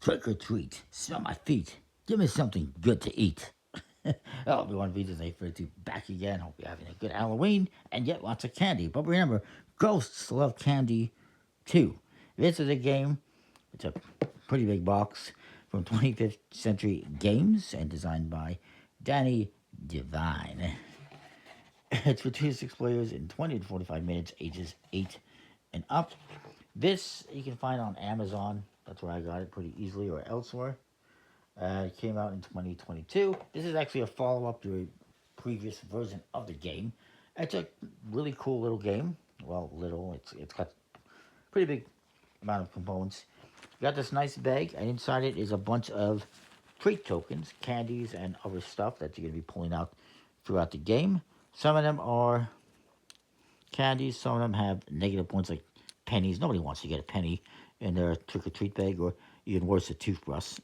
Trick or treat, smell my feet, give me something good to eat. Hello everyone, Vita's 832 back again. Hope you're having a good Halloween and yet lots of candy. But remember, ghosts love candy too. This is a game, it's a pretty big box from 25th Century Games and designed by Danny Devine. It's for 2 to 6 players in 20 to 45 minutes, ages 8 and up. This you can find on Amazon. That's where I got it pretty easily, or elsewhere. It came out in 2022. This is actually a follow up to a previous version of the game. It's a really cool little game. Well, little. It's got pretty big amount of components. You got this nice bag, and inside it is a bunch of treat tokens, candies, and other stuff that you're going to be pulling out throughout the game. Some of them are candies. Some of them have negative points, like pennies. Nobody wants to get a penny in their trick or treat bag, or even worse, a toothbrush.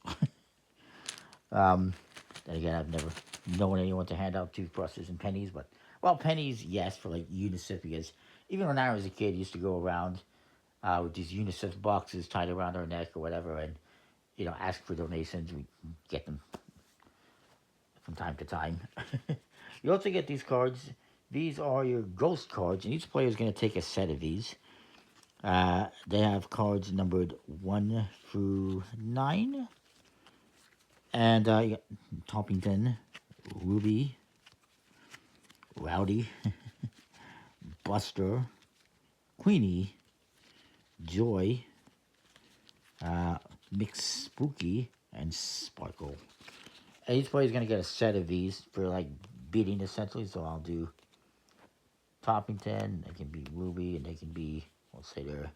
Then again, I've never known anyone to hand out toothbrushes and pennies, but well, pennies, yes, for like UNICEF, because even when I was a kid, I used to go around with these UNICEF boxes tied around our neck or whatever, and ask for donations. We get them from time to time. You also get these cards. These are your ghost cards, and each player is going to take a set of these. They have cards numbered 1 through 9. And you got Toppington, Ruby, Rowdy, Buster, Queenie, Joy, Mix Spooky, and Sparkle. And each player is going to get a set of these for like beating essentially. So I'll do Toppington, they can be Ruby, and they can be, let's say they're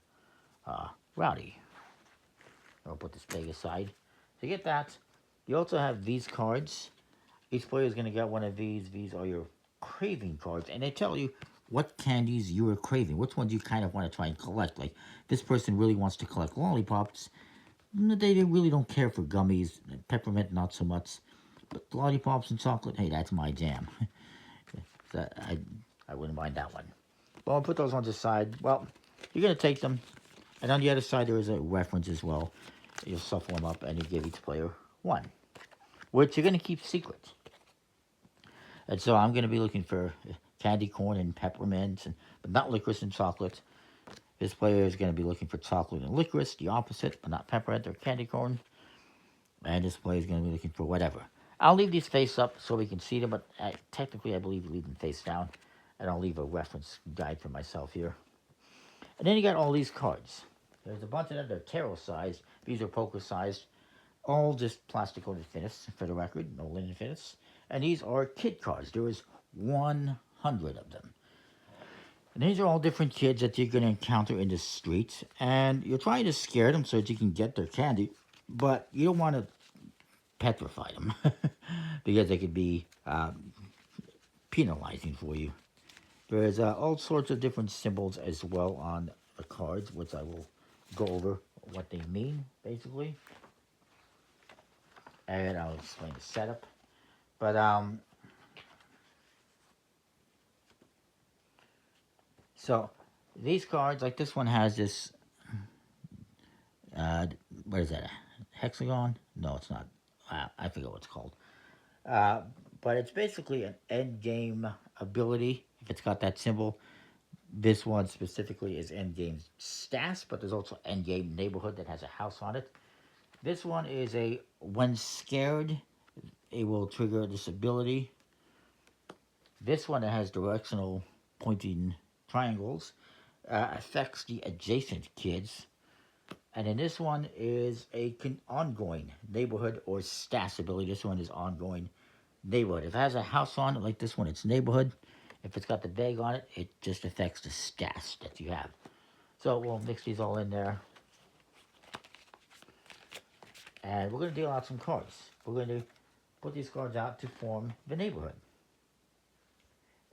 Rowdy. I'll put this bag aside. To get that, you also have these cards. Each player is going to get one of these. These are your craving cards, and they tell you what candies you are craving, which ones you kind of want to try and collect. Like, this person really wants to collect lollipops. They really don't care for gummies. Peppermint, not so much. But lollipops and chocolate, hey, that's my jam. I wouldn't mind that one. Well, I'll put those ones aside. Well, you're going to take them, and on the other side there is a reference as well. You'll shuffle them up, and you give each player one, which you're going to keep secret. And so I'm going to be looking for candy corn and peppermint, but not licorice and chocolate. This player is going to be looking for chocolate and licorice, the opposite, but not peppermint or candy corn. And this player is going to be looking for whatever. I'll leave these face up so we can see them, but technically I believe you leave them face down. And I'll leave a reference guide for myself here. And then you got all these cards. There's a bunch of them. They're tarot sized. These are poker sized. All just plastic coated finishes, for the record, no linen finishes. And these are kid cards. There is 100 of them. And these are all different kids that you're going to encounter in the streets. And you're trying to scare them so that you can get their candy. But you don't want to petrify them. Because they could be penalizing for you. There's all sorts of different symbols as well on the cards, which I will go over what they mean, basically. And I'll explain the setup. But, so, these cards, like this one has this, what is that, a hexagon? No, it's not. I forget what it's called. But it's basically an end game ability, if it's got that symbol. This one specifically is end game stats, but there's also end game neighborhood that has a house on it. This one is a, when scared, it will trigger this ability. This one that has directional pointing triangles affects the adjacent kids. And then this one is a ongoing neighborhood or stats ability. This one is ongoing neighborhood. If it has a house on it like this one, it's neighborhood. If it's got the bag on it, it just affects the stats that you have. So we'll mix these all in there. And we're going to deal out some cards. We're going to put these cards out to form the neighborhood.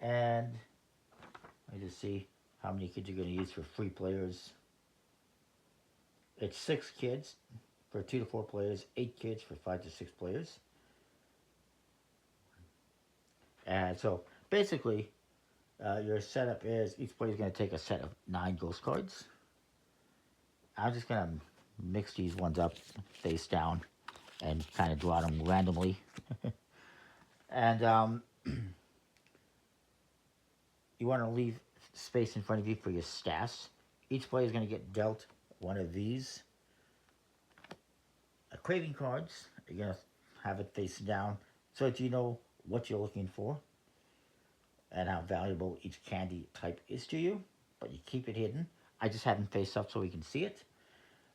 And let me just see how many kids you're going to use for 3 players. It's 6 kids for 2 to 4 players, 8 kids for 5 to 6 players. And so basically, your setup is each player is going to take a set of 9 ghost cards. I'm just going to mix these ones up face down and kind of draw them randomly. And you want to leave space in front of you for your stash. Each player is going to get dealt one of these craving cards. You're going to have it face down so that you know what you're looking for and how valuable each candy type is to you, but you keep it hidden. I just have them face up so we can see it.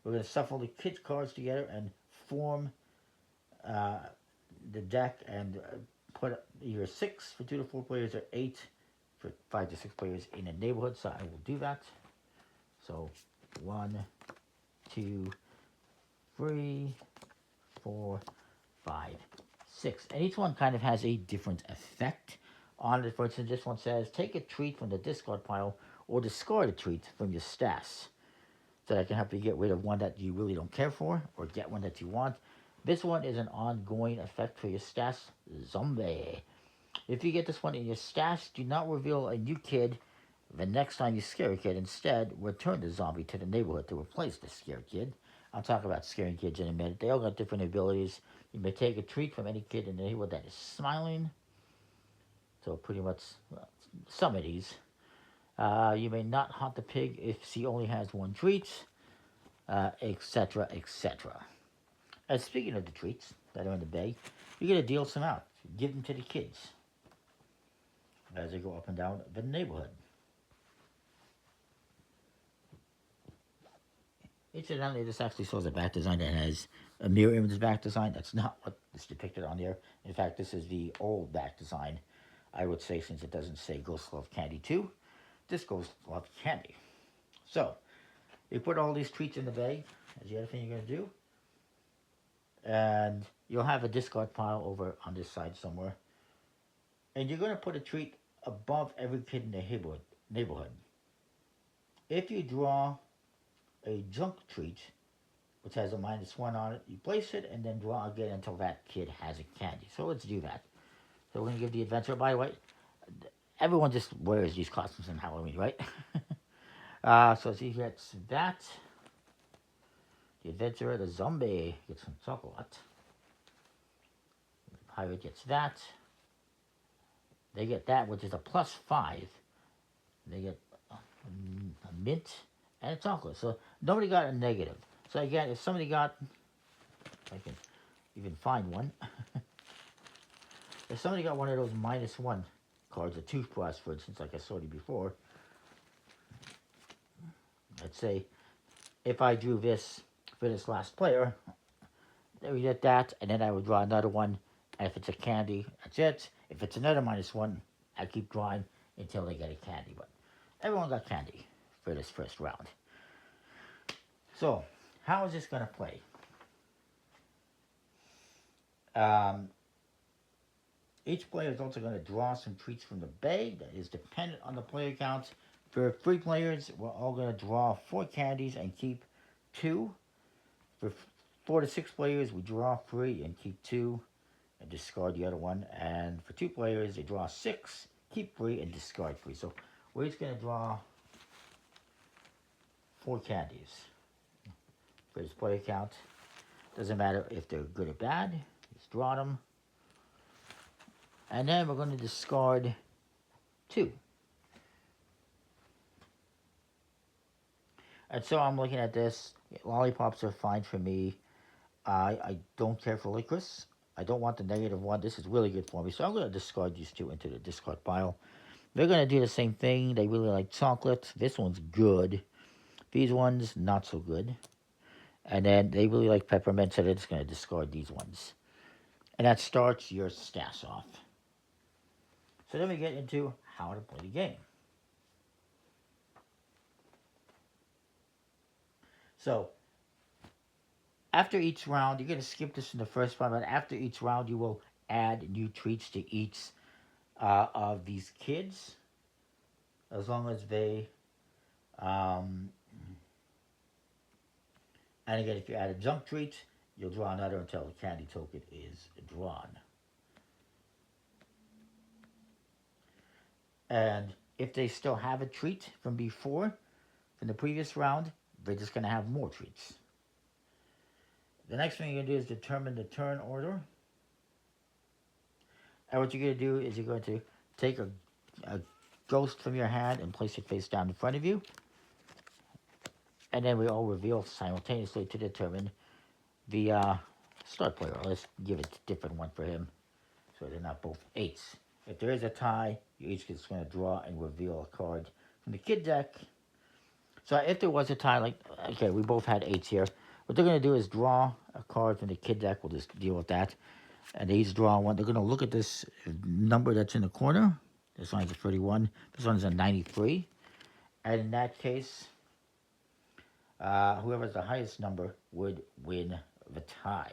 We're going to shuffle the kids' cards together and form uh, the deck and put either 6 for 2 to 4 players or 8 for 5 to 6 players in a neighborhood. So I will do that. So 1, 2, 3, 4, 5, 6. And each one kind of has a different effect on it. For instance, this one says, take a treat from the discard pile or discard a treat from your stash. So that can help you get rid of one that you really don't care for or get one that you want. This one is an ongoing effect for your stash, zombie. If you get this one in your stash, do not reveal a new kid the next time you scare a kid. Instead, return the zombie to the neighborhood to replace the scared kid. I'll talk about scaring kids in a minute. They all got different abilities. You may take a treat from any kid in the neighborhood that is smiling. So pretty much some of these. You may not hunt the pig if she only has one treat, etc., etc. And speaking of the treats that are in the bag, you're going to deal some out. Give them to the kids as they go up and down the neighborhood. Incidentally, this actually shows a back design that has a mirror image back design. That's not what is depicted on there. In fact, this is the old back design, I would say, since it doesn't say Ghost Love Candy 2. This Ghost Love Candy. So, you put all these treats in the bag, as the other thing you're going to do. And you'll have a discard pile over on this side somewhere. And you're going to put a treat above every kid in the neighborhood. If you draw a junk treat, which has a -1 on it, you place it and then draw again until that kid has a candy. So let's do that. So we're going to give the adventurer, by the way, everyone just wears these costumes on Halloween, right? So he gets that. The adventurer, the zombie, gets some chocolate. The pirate gets that. They get that, which is a +5. They get a mint and a chocolate. So nobody got a negative. So again, if somebody got, if I can even find one, if somebody got one of those -1 cards, a toothbrush, for instance, like I showed you before, let's say if I drew this for this last player, they would get that, and then I would draw another one, and if it's a candy, that's it. If it's another -1, I keep drawing until they get a candy. But everyone got candy for this first round. So, how is this going to play? Each player is also going to draw some treats from the bag that is dependent on the player count. For 3 players, we're all going to draw 4 candies and keep 2. For 4 to 6 players, we draw 3 and keep 2 and discard the other one. And for 2 players, they draw 6, keep 3, and discard 3. So we're just going to draw 4 candies for this player count. Doesn't matter if they're good or bad. Just draw them. And then we're going to discard 2. And so I'm looking at this. Lollipops are fine for me. I don't care for licorice. I don't want the -1. This is really good for me. So I'm going to discard these 2 into the discard pile. They're going to do the same thing. They really like chocolate. This one's good. These ones, not so good. And then they really like peppermint, so they're just going to discard these ones. And that starts your stash off. So then we get into how to play the game. So, after each round, you're going to skip this in the first round, but after each round, you will add new treats to each of these kids, as long as they, and again, if you add a junk treat, you'll draw another until the candy token is drawn. And if they still have a treat from before, from the previous round, they're just going to have more treats. The next thing you're going to do is determine the turn order. And what you're going to do is you're going to take a ghost from your hand and place it face down in front of you. And then we all reveal simultaneously to determine the start player. Let's give it a different one for him so they're not both eights. If there is a tie, you each just going to draw and reveal a card from the kid deck. So if there was a tie, like, okay, we both had eights here. What they're going to do is draw a card from the kid deck. We'll just deal with that. And they each draw one. They're going to look at this number that's in the corner. This one's a 31. This one's a 93. And in that case, whoever has the highest number would win the tie.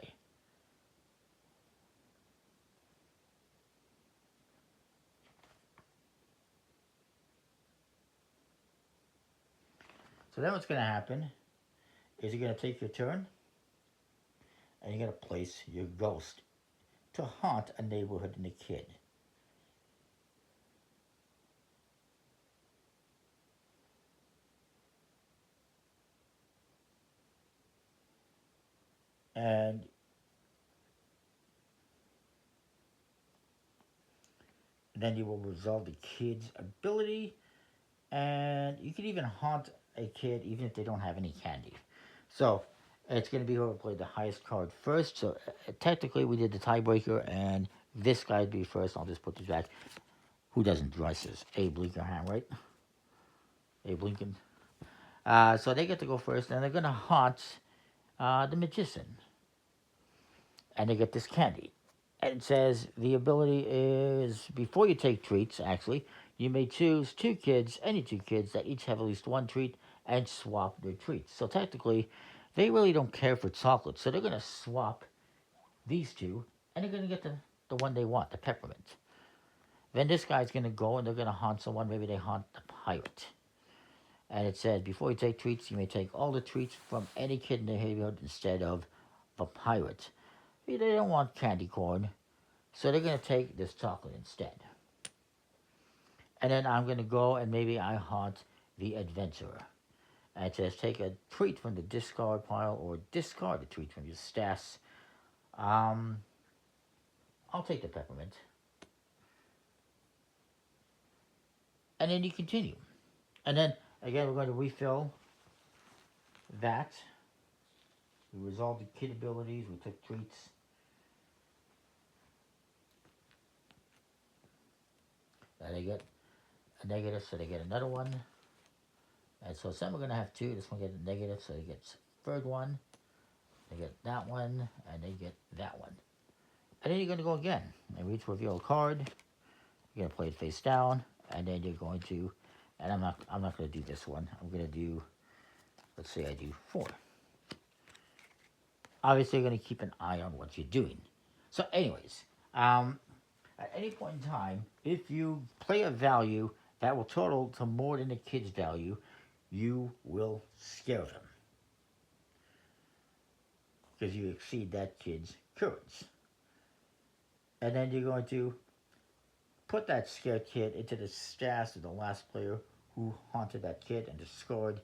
So then what's going to happen is you're going to take your turn and you're going to place your ghost to haunt a neighborhood and a kid. And then you will resolve the kid's ability, and you can even haunt a kid even if they don't have any candy. So it's going to be whoever played the highest card first. So technically we did the tiebreaker, and this guy'd be first. I'll just put this back. Who doesn't draw this? Abe Lincoln, right? Abe Lincoln. So they get to go first, and they're going to haunt the magician. And they get this candy. And it says the ability is before you take treats, actually, you may choose two kids, any two kids that each have at least one treat, and swap their treats. So technically, they really don't care for chocolate. So they're going to swap these two, and they're going to get the one they want, the peppermint. Then this guy's going to go, and they're going to haunt someone. Maybe they haunt the pirate. And it says, before you take treats, you may take all the treats from any kid in the neighborhood instead of the pirate. They don't want candy corn, so they're going to take this chocolate instead. And then I'm going to go and maybe I haunt the adventurer. And it says, take a treat from the discard pile or discard a treat from your stash. I'll take the peppermint. And then you continue. And then, again, we're going to refill that. We resolved the kid abilities. We took treats. And they get a negative, so they get another one. And so some are going to have two. This one gets a negative, so they get third one. They get that one, and they get that one. And then you're going to go again. And we each reveal a card. You're going to play it face down. And then you're going to, and I'm not going to do this one. I'm going to do, let's say I do 4. Obviously, you're going to keep an eye on what you're doing. So anyways, at any point in time, if you play a value that will total to more than the kid's value, you will scare them. Because you exceed that kid's courage. And then you're going to put that scared kid into the stash of the last player who haunted that kid and discard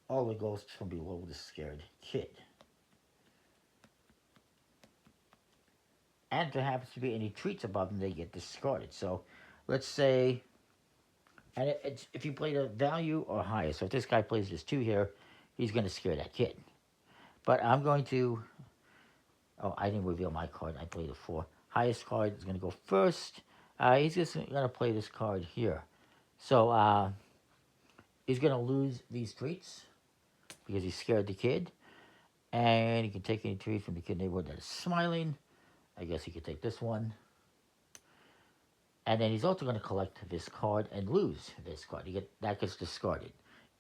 all the ghosts from below the scared kid. And if there happens to be any treats above them, they get discarded. So let's say, and it's if you play the value or higher. So if this guy plays this 2 here, he's going to scare that kid. But I'm going to, oh, I didn't reveal my card. I played a 4. Highest card is going to go first. He's just going to play this card here. So he's going to lose these treats because he scared the kid. And he can take any treat from the kid neighborhood that is smiling. I guess he could take this one. And then he's also going to collect this card and lose this card. That gets discarded.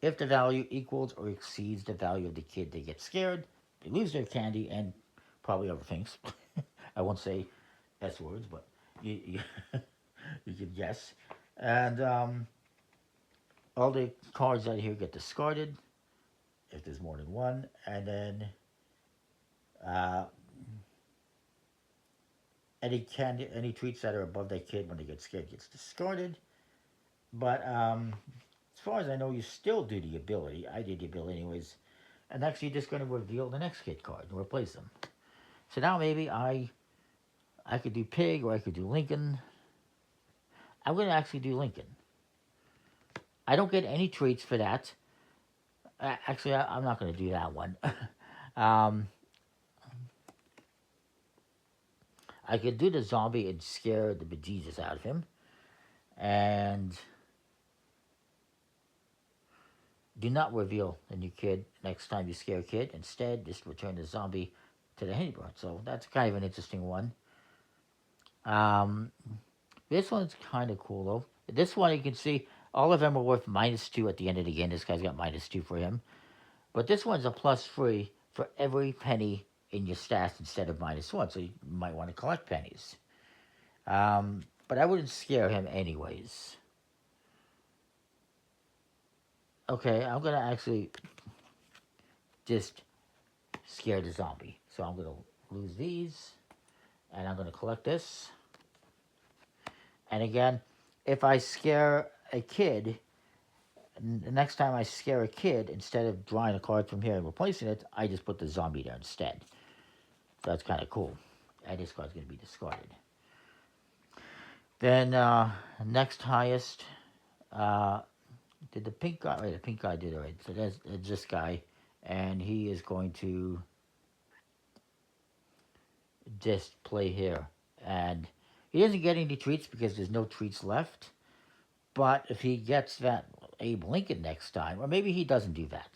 If the value equals or exceeds the value of the kid, they get scared. They lose their candy and probably other things. I won't say S words, but you can guess. And all the cards out here get discarded if there's more than one. And then any treats that are above that kid when they get scared gets discarded. But as far as I know, you still do the ability. I did the ability anyways. And next you're just going to reveal the next kid card and replace them. So now maybe I could do Pig or I could do Lincoln. I'm going to actually do Lincoln. I don't get any treats for that. Actually, I'm not going to do that one. um, I could do the zombie and scare the bejesus out of him. And do not reveal the new kid next time you scare a kid. Instead, just return the zombie to the neighborhood. So that's kind of an interesting one. Um, this one's kind of cool, though. This one, you can see all of them are worth -2 at the end of the game. This guy's got -2 for him. But this one's a +3 for every penny in your stash instead of -1. So you might want to collect pennies. But I wouldn't scare him anyways. Okay, I'm going to actually just scare the zombie. So I'm going to lose these. And I'm going to collect this. And again, if I scare a kid, the next time I scare a kid, instead of drawing a card from here and replacing it, I just put the zombie there instead. So that's kind of cool. And this card's going to be discarded. Then next highest, did the pink guy? Wait, the pink guy did it right. So there's this guy, and he is going to just play here. And he doesn't get any treats because there's no treats left. But if he gets that Abe Lincoln next time, or maybe he doesn't do that.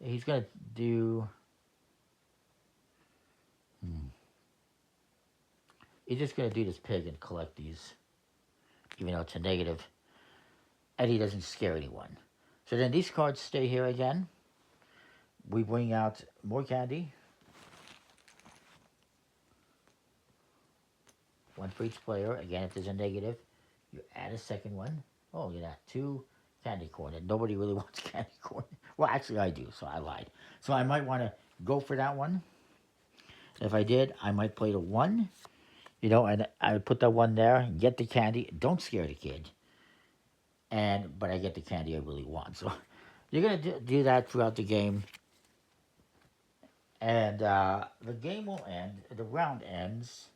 He's going to do... He's just going to do this pig and collect these, even though it's a negative. And he doesn't scare anyone. So then these cards stay here again. We bring out more candy. One for each player. Again, if there's a negative, you add a second one. Oh, look at that. 2 candy corn. And nobody really wants candy corn. Well, actually, I do, so I lied. So I might want to go for that one. If I did, I might play the 1. You know, and I would put that 1 there, get the candy. Don't scare the kid. But I get the candy I really want. So you're going to do that throughout the game. And the game will end. The round ends.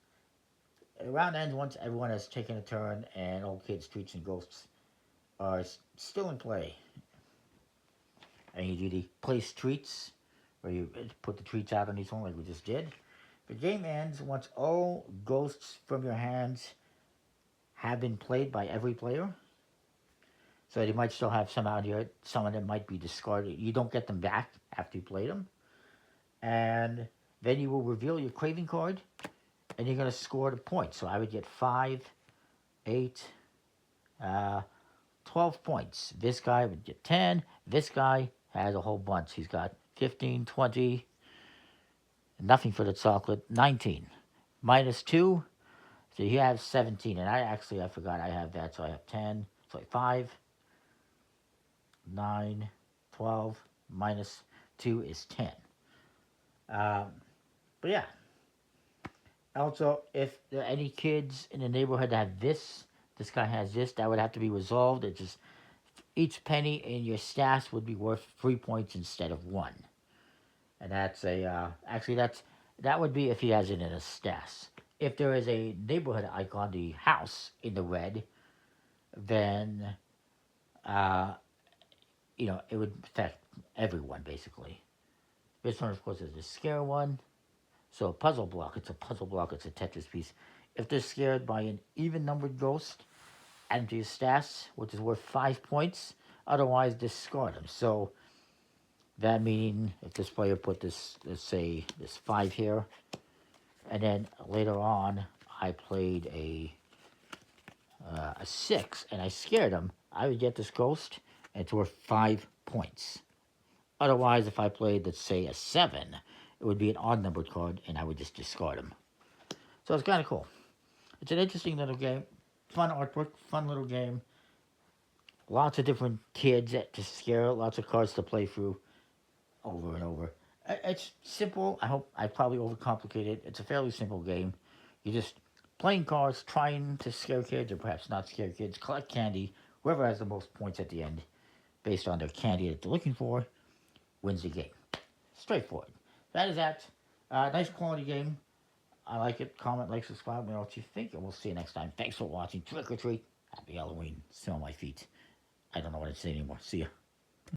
The round ends once everyone has taken a turn and all kids, treats, and ghosts are still in play. And you do the place treats, where you put the treats out on each one like we just did. The game ends once all ghosts from your hands have been played by every player. So you might still have some out here. Some of them might be discarded. You don't get them back after you play them. And then you will reveal your craving card, and you're going to score the points. So I would get 5, 8, 12 points. This guy would get 10. This guy has a whole bunch. He's got 15, 20. Nothing for the chocolate. 19. -2. So he has 17. And I forgot I have that. So I have 10. So 5, 9, 12. -2 is 10. But yeah. Also, if there are any kids in the neighborhood that have this guy has this, that would have to be resolved. It's just each penny in your stash would be worth 3 points instead of 1. And that's that would be if he has it in a stash. If there is a neighborhood icon, the house in the red, then it would affect everyone basically. This one, of course, is the scare one. So a puzzle block, it's a puzzle block, it's a Tetris piece. If they're scared by an even-numbered ghost, add them to your stash, which is worth 5 points. Otherwise, discard them. So that meaning if this player put this, let's say, this 5 here, and then later on I played a 6, and I scared him, I would get this ghost, and it's worth 5 points. Otherwise, if I played, let's say, a 7, it would be an odd-numbered card, and I would just discard them. So it's kind of cool. It's an interesting little game. Fun artwork, fun little game. Lots of different kids to scare, lots of cards to play through over and over. It's simple. I probably overcomplicated it. It's a fairly simple game. You're just playing cards, trying to scare kids, or perhaps not scare kids, collect candy. Whoever has the most points at the end, based on their candy that they're looking for, wins the game. straightforward. That is that. Nice quality game. I like it. Comment, like, subscribe. Let me know what you think, and we'll see you next time. Thanks for watching. Trick or treat. Happy Halloween. Smell my feet. I don't know what to say anymore. See ya.